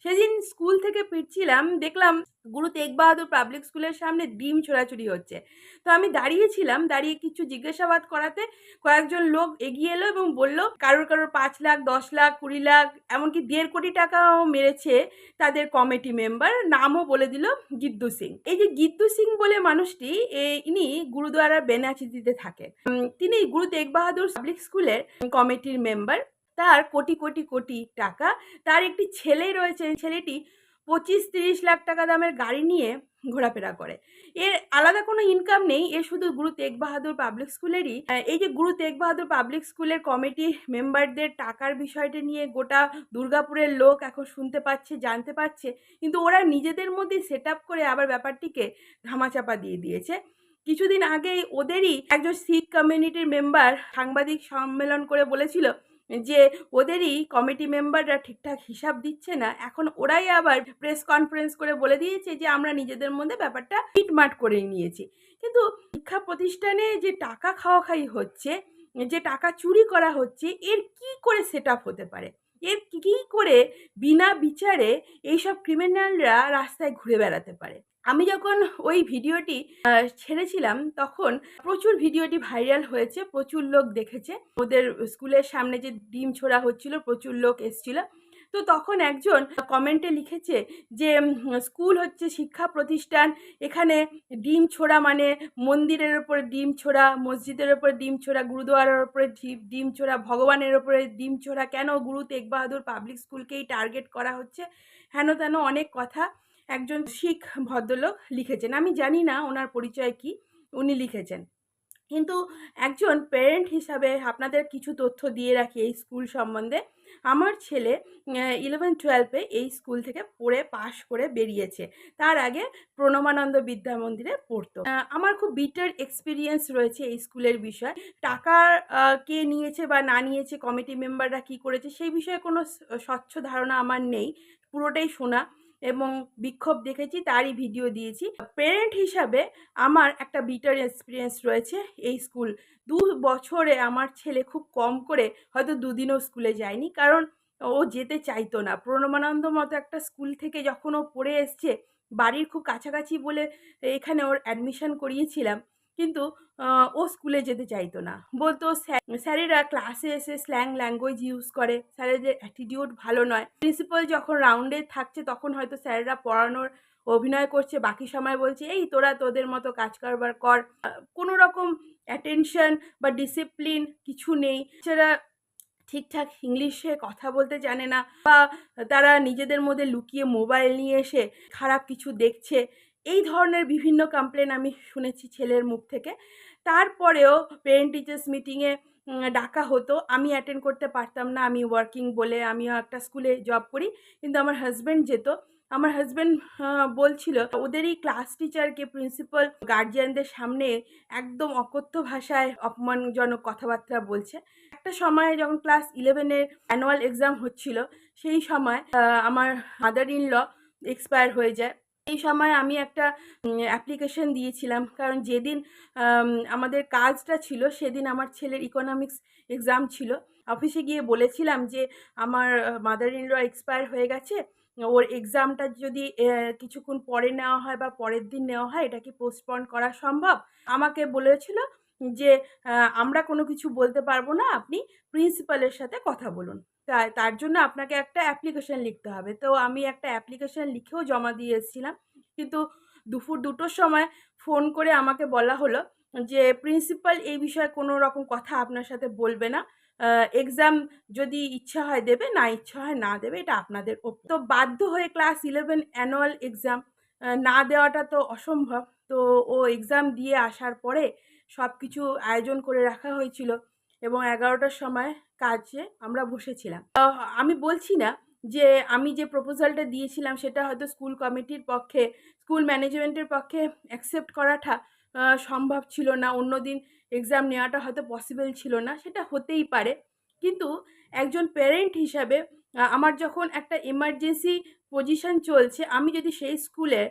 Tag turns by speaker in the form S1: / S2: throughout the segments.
S1: সেদিন স্কুল থেকে ফিরছিলাম, দেখলাম গুরু তেগ বাহাদুর পাবলিক স্কুলের সামনে ডিম ছোড়াছুড়ি হচ্ছে। তো আমি দাঁড়িয়েছিলাম, দাঁড়িয়ে কিছু জিজ্ঞাসাবাদ করাতে কয়েকজন লোক এগিয়ে এলো এবং বলল কারোর ৫ লাখ, ১০ লাখ, ২০ লাখ, এমনকি ১.৫ কোটি টাকাও মেরেছে তাদের কমিটি মেম্বার। নামও বলে দিল গিদ্দু সিং। এই যে গিদ্দু সিং বলে মানুষটি, ইনি গুরুদুয়ারার বেনাচিতিতে থাকে। তিনি গুরু তেগ বাহাদুর পাবলিক স্কুলের কমিটির মেম্বার। তার কোটি কোটি কোটি টাকা। তার একটি ছেলে রয়েছে, ছেলেটি ২৫-৩০ লাখ টাকা দামের গাড়ি নিয়ে ঘোরাফেরা করে। এর আলাদা কোনো ইনকাম নেই, এ শুধু গুরু তেগ বাহাদুর পাবলিক স্কুলেরই। এই যে গুরু তেগ বাহাদুর পাবলিক স্কুলের কমিটি মেম্বারদের টাকার বিষয়টা নিয়ে গোটা দুর্গাপুরের লোক এখন শুনতে পাচ্ছে, জানতে পারছে, কিন্তু ওরা নিজেদের মধ্যে সেট আপ করে আবার ব্যাপারটিকে ধামাচাপা দিয়ে দিয়েছে। কিছুদিন আগেই ওদেরই একজন শিখ কমিউনিটির মেম্বার সাংবাদিক সম্মেলন করে বলেছিল যে ওদেরই কমিটি মেম্বাররা ঠিকঠাক হিসাব দিচ্ছে না। এখন ওরাই আবার প্রেস কনফারেন্স করে বলে দিয়েছে যে আমরা নিজেদের মধ্যে ব্যাপারটা মিটমাট করে নিয়েছি। কিন্তু শিক্ষা প্রতিষ্ঠানে যে টাকা খাওয়াখাই হচ্ছে, যে টাকা চুরি করা হচ্ছে, এর কি করে সেট আপ হতে পারে? এর কি করে বিনা বিচারে এইসব ক্রিমিনালরা রাস্তায় ঘুরে বেড়াতে পারে? আমি যখন ওই ভিডিওটি ছেড়েছিলাম তখন প্রচুর ভিডিওটি ভাইরাল হয়েছে, প্রচুর লোক দেখেছে। ওদের স্কুলের সামনে যে ডিম ছোড়া হচ্ছিল, প্রচুর লোক এসছিল। তো তখন একজন কমেন্টে লিখেছে যে স্কুল হচ্ছে শিক্ষা প্রতিষ্ঠান, এখানে ডিম ছোড়া মানে মন্দিরের ওপরে ডিম ছোড়া, মসজিদের ওপরে ডিম ছোড়া, গুরুদুয়ারার ওপরে ডিম ছোড়া, ভগবানের ওপরে ডিম ছোড়া, কেন গুরু তেগ বাহাদুর পাবলিক স্কুলকেই টার্গেট করা হচ্ছে, হেন তেন অনেক কথা একজন শিখ ভদ্রলোক লিখেছেন। আমি জানি না ওনার পরিচয় কি, উনি লিখেছেন। কিন্তু একজন প্যারেন্ট হিসাবে আপনাদের কিছু তথ্য দিয়ে রাখি এই স্কুল সম্বন্ধে। আমার ছেলে 11-12 এই স্কুল থেকে পড়ে পাশ করে বেরিয়েছে। তার আগে প্রণমানন্দ বিদ্যা মন্দিরে পড়তো। আমার খুব বিটার এক্সপিরিয়েন্স রয়েছে এই স্কুলের বিষয়। টাকা কে নিয়েছে বা না নিয়েছে, কমিটি মেম্বাররা কী করেছে, সেই বিষয়ে কোনো স্বচ্ছ ধারণা আমার নেই। পুরোটাই শোনা এবং বিক্ষোভ দেখেছি, তারই ভিডিও দিয়েছি। প্যারেন্ট হিসাবে আমার একটা বিটার এক্সপিরিয়েন্স রয়েছে এই স্কুল। ২ বছরে আমার ছেলে খুব কম করে হয়তো ২ দিনও স্কুলে যায়নি, কারণ ও যেতে চাইতো না। প্রণমানন্দ মতো একটা স্কুল থেকে যখন ও পড়ে এসছে, বাড়ির খুব কাছাকাছি বলে এখানে ওর অ্যাডমিশন করিয়েছিলাম, কিন্তু ও স্কুলে যেতে চাইতো না। বলতো স্যারেরা ক্লাসে এসে স্ল্যাং ল্যাঙ্গুয়েজ ইউজ করে, স্যারেদের অ্যাটিটিউড ভালো নয়। প্রিন্সিপাল যখন রাউন্ডে থাকছে তখন হয়তো স্যারেরা পড়ানোর অভিনয় করছে, বাকি সময় বলছে এই তোরা তোদের মতো কাজ কারবার কর। কোনো রকম অ্যাটেনশন বা ডিসিপ্লিন কিছু নেই। এছাড়া ঠিকঠাক ইংলিশে কথা বলতে জানে না, বা তারা নিজেদের মধ্যে লুকিয়ে মোবাইল নিয়ে এসে খারাপ কিছু দেখছে। এই ধরনের বিভিন্ন কমপ্লেন আমি শুনেছি ছেলের মুখ থেকে। তারপরেও পেরেন্ট টিচার্স মিটিংয়ে ডাকা হতো, আমি অ্যাটেন্ড করতে পারতাম না, আমি ওয়ার্কিং বলে। আমিও একটা স্কুলে জব করি, কিন্তু আমার হাজব্যান্ড যেত। আমার হাজব্যান্ড বলছিল ওদেরই ক্লাস টিচারকে প্রিন্সিপাল গার্জিয়ানদের সামনে একদম অকথ্য ভাষায় অপমানজনক কথাবার্তা বলছে। একটা সময় যখন ক্লাস 11-এর অ্যানুয়াল এক্সাম হচ্ছিল, সেই সময় আমার মাদার ইন ল এক্সপায়ার হয়ে যায়। এই সময় আমি একটা অ্যাপ্লিকেশন দিয়েছিলাম, কারণ যেদিন আমাদের কাজটা ছিল সেদিন আমার ছেলের ইকোনমিক্স এক্সাম ছিল। অফিসে গিয়ে বলেছিলাম যে আমার মাদার ইন ল এক্সপায়ার হয়ে গেছে, ওর এক্সামটা যদি কিছুক্ষণ পরে নেওয়া হয় বা পরের দিন নেওয়া হয়, এটা কি পোস্টপন করা সম্ভব? আমাকে বলেছিল যে আমরা কোনো কিছু বলতে পারবো না, আপনি প্রিন্সিপালের সাথে কথা বলুন। তার জন্য আপনাকে একটা অ্যাপ্লিকেশন লিখতে হবে। তো আমি একটা অ্যাপ্লিকেশন লিখেও জমা দিয়ে এসেছিলাম। কিন্তু দুপুর ২টোর সময় ফোন করে আমাকে বলা হলো যে প্রিন্সিপাল এই বিষয়ে কোনো রকম কথা আপনার সাথে বলবে না। এক্সাম যদি ইচ্ছা হয় দেবে, না ইচ্ছা হয় না দেবে, এটা আপনাদের ওপর। তো বাধ্য হয়ে ক্লাস 11 অ্যানুয়াল এক্সাম না দেওয়াটা তো অসম্ভব। তো ও এক্সাম দিয়ে আসার পরে সব কিছু আয়োজন করে রাখা হয়েছিল এবং 11টার সময় কাজে আমরা বসেছিলাম। আমি বলছি না যে আমি যে প্রপোজালটা দিয়েছিলাম সেটা হয়তো স্কুল কমিটির পক্ষে, স্কুল ম্যানেজমেন্টের পক্ষে অ্যাকসেপ্ট করাটা সম্ভব ছিল না। অন্যদিন এক্সাম নেওয়াটা হয়তো পসিবল ছিল না, সেটা হতেই পারে। কিন্তু একজন প্যারেন্ট হিসাবে আমার যখন একটা এমার্জেন্সি পজিশন চলছে, আমি যদি সেই স্কুলে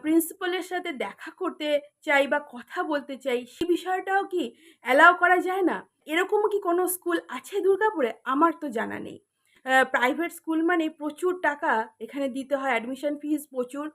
S1: প্রিন্সিপালের সাথে দেখা করতে চাই বা কথা বলতে চাই, সেই বিষয়টাও কি অ্যালাউ করা যায় না? এরকমও কি কোনো স্কুল আছে দুর্গাপুরে? আমার তো জানা নেই। প্রাইভেট স্কুল মানে প্রচুর টাকা এখানে দিতে হয়, অ্যাডমিশন ফিজ প্রচুর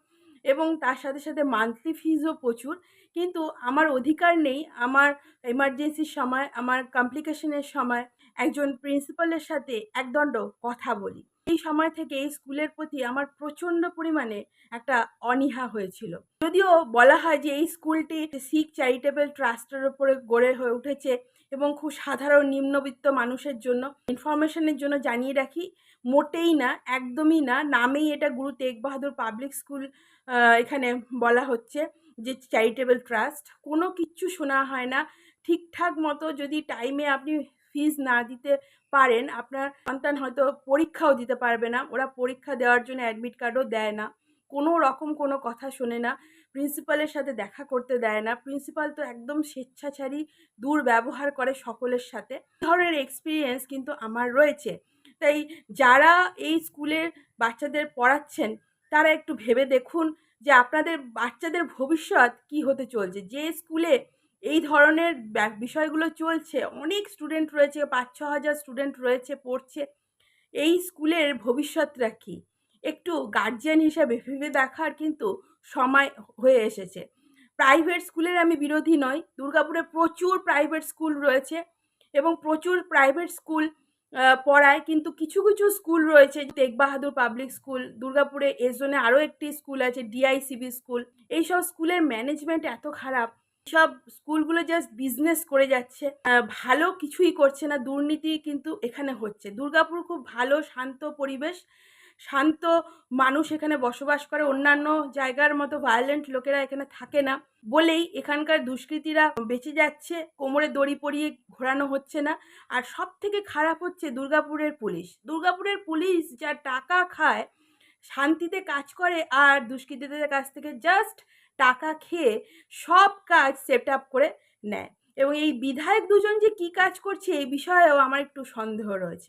S1: এবং তার সাথে সাথে মান্থলি ফিজও প্রচুর। কিন্তু আমার অধিকার নেই আমার এমার্জেন্সির সময়, আমার কমপ্লিকেশনের সময় একজন প্রিন্সিপালের সাথে একদণ্ড কথা বলি। এই সময় থেকে এই স্কুলের প্রতি আমার প্রচণ্ড পরিমাণে একটা অনীহা হয়েছিল। যদিও বলা হয় যে এই স্কুলটি শিখ চ্যারিটেবল ট্রাস্টের উপরে গড়ে হয়ে উঠেছে এবং খুব সাধারণ নিম্নবিত্ত মানুষের জন্য। ইনফরমেশনের জন্য জানিয়ে রাখি, মোটেই না, একদমই না। নামেই এটা গুরু তেগ বাহাদুর পাবলিক স্কুল এখানে বলা হচ্ছে যে চ্যারিটেবল ট্রাস্ট। কোনো কিচ্ছু শোনা হয় না। ঠিকঠাক মতো যদি টাইমে আপনি ফিজ না দিতে পারেন, আপনার সন্তান হয়তো পরীক্ষাও দিতে পারবে না। ওরা পরীক্ষা দেওয়ার জন্য অ্যাডমিট কার্ডও দেয় না। কোনো রকম কোনো কথা শোনে না। প্রিন্সিপালের সাথে দেখা করতে দেয় না। প্রিন্সিপাল তো একদম স্বেচ্ছাচারী, দুর্ব্যবহার করে সকলের সাথে। এই ধরনের এক্সপিরিয়েন্স কিন্তু আমার রয়েছে। তাই যারা এই স্কুলের বাচ্চাদের পড়াচ্ছেন তারা একটু ভেবে দেখুন যে আপনাদের বাচ্চাদের ভবিষ্যৎ কি হতে চলছে। যে স্কুলে এই ধরনের বিষয়গুলো চলছে, অনেক স্টুডেন্ট রয়েছে, ৫-৬ হাজার স্টুডেন্ট রয়েছে, পড়ছে। এই স্কুলের ভবিষ্যৎটা কী? একটু গার্জিয়ান হিসাবে ভেবে দেখার কিন্তু সময় হয়ে এসেছে। প্রাইভেট স্কুলের আমি বিরোধী নই। দুর্গাপুরে প্রচুর প্রাইভেট স্কুল রয়েছে এবং প্রচুর প্রাইভেট স্কুল পড়ায়। কিন্তু কিছু কিছু স্কুল রয়েছে, তেগ বাহাদুর পাবলিক স্কুল, দুর্গাপুরে এর জন্য আরও একটি স্কুল আছে ডিআইসিবি স্কুল। এইসব স্কুলের ম্যানেজমেন্ট এত খারাপ, সব স্কুলগুলো জাস্ট বিজনেস করে যাচ্ছে, ভালো কিছুই করছে না। দুর্নীতি কিন্তু এখানে হচ্ছে। দুর্গাপুর খুব ভালো শান্ত পরিবেশ, শান্ত মানুষ এখানে বসবাস করে। অন্যান্য জায়গার মতো ভায়োলেন্ট লোকেরা এখানে থাকে না বলেই এখানকার দুষ্কৃতীরা বেঁচে যাচ্ছে, কোমরে দড়ি পরিয়ে ঘোরানো হচ্ছে না। আর সব থেকে খারাপ হচ্ছে দুর্গাপুরের পুলিশ। দুর্গাপুরের পুলিশ যা টাকা খায়, শান্তিতে কাজ করে আর দুষ্কৃতীদের কাছ থেকে জাস্ট টাকা খেয়ে সব কাজ সেট আপ করে নেয়। এবং এই বিধায়ক দুজন যে কী কাজ করছে এই বিষয়েও আমার একটু সন্দেহ রয়েছে।